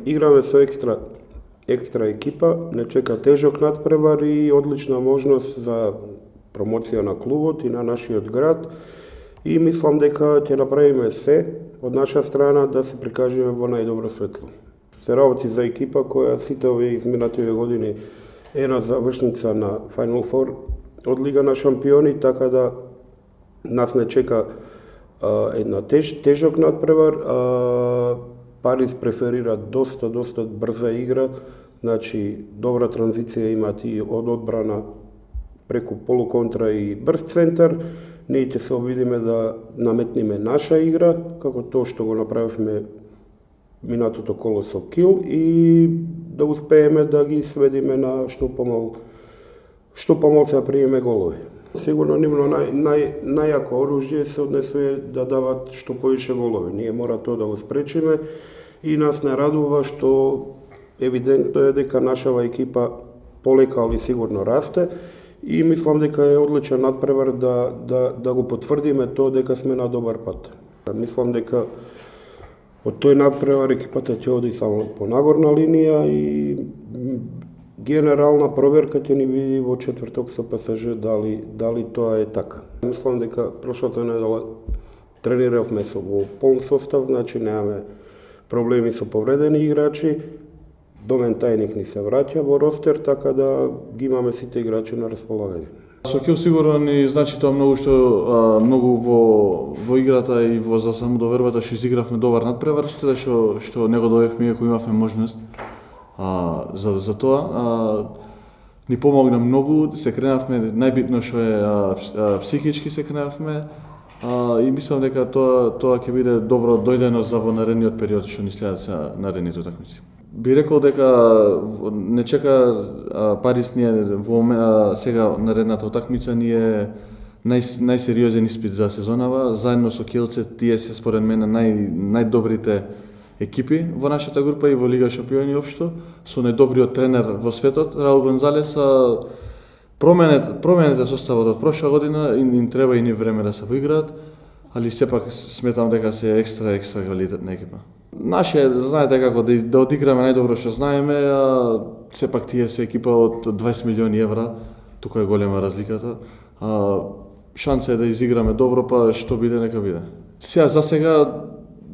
igrame со екстра екипа, не чека тежок надпревар и одлична можност за промоција на клубот и на нашиот град. И мислам дека ќе направиме се од наша страна да се прикажеме во најдобро светло. Се работи за екипа која сите овие изминативе години е на завршница на Final Four од Лига на шампиони, така да нас не чека една тежок надпревар. Париз преферира доста брза игра, значи добра транзиција имат и од одбрана преку полуконтра и брз центар. Ние ќе се обидиме да наметниме наша игра, како тоа што го направивме минатото коло со Кил, и да успееме да ги сведиме на што помал се да приеме голови. Сигурно нивно најако оружје се однесува да дават што повише голови. Ние мора тоа да го спречиме и нас не радува што евидентно е дека нашава екипа полека али сигурно расте и мислам дека е одличен надпревар да го потврдиме тоа дека сме на добар пат. Мислам дека од тој надпревар екипата ќе оди само по нагорна линија и генерална проверка ќе ни види во четврток со ПСЖ дали тоа е така. Мислам дека прошлата недела трениравме во полн состав, значи немаме проблеми со повредени играчи. Домен Тајник ни се враќа во ростер, така да ги имаме сите играчи на располагање. Со Кил сигурно ни значи тоа многу во играта и во за самодовербата што изигравме добар надпревар, што него дојдовме иако имавме можност за тоа. Ни помогна многу, се кренавме, најбитно што е психички се кренавме и мислам дека тоа ќе биде добро дојдено за во наредниот период што ни следат наредните утакмици. Би рекол дека не чека Париз сега наредната утакмица ни е најсериозен испит за сезонава. Заедно со Килце тие се според мене најдобрите екипи во нашата група и во Лига шампиони општо, со најдобриот тренер во светот, Раул Гонзалес. Променете составот од прошла година, им треба и ни време да се поиграат, али сепак сметам дека се екстра квалитетна екипа. Знаете како, да одиграме најдобро што знаеме, сепак тие се екипа од 20 милиони евра, тука е голема разликата. Шанса е да изиграме добро, па што биде, нека биде. За сега,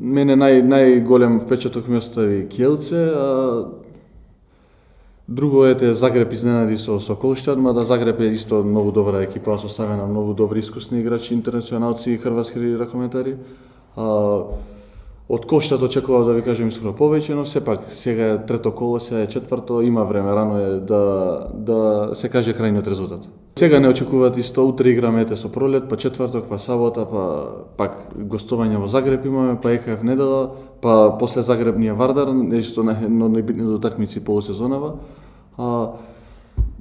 мене најголем впечаток ми остави Киелце, друго ете Загреб изненади со Колштад, мада Загреб е исто многу добра екипа, составена многу добри искусни играчи, интернационалци и хрватски ракометари. Од Колштад очекував да ви кажем искрено повеќе, но сепак сега е трето коло, сега е четврто, има време, рано е да се каже крајниот резултат. Сега не очекуваат исто, утре играме со Пролет, па четврток, па сабота, па пак гостување во Загреб имаме, па ЕКФ недела, па после Загреб ни е Вардар, исто на најбитните утакмици полусезонава.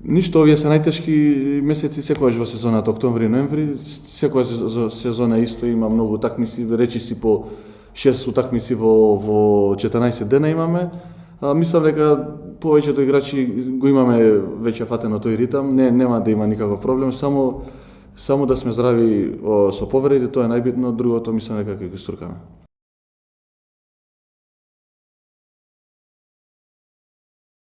Ништо, овие се најтешки месеци секогаш во сезоната, октомври, ноември, секоја сезона исто има многу утакмици, речи си по 6 утакмици во 14 дена имаме. Мислам дека повеќето играчи го имаме веќе фатено тој ритам, нема да има никаков проблем, само да сме здрави со повреди, тоа е најбитно, другото мислам дека ќе го струкаме.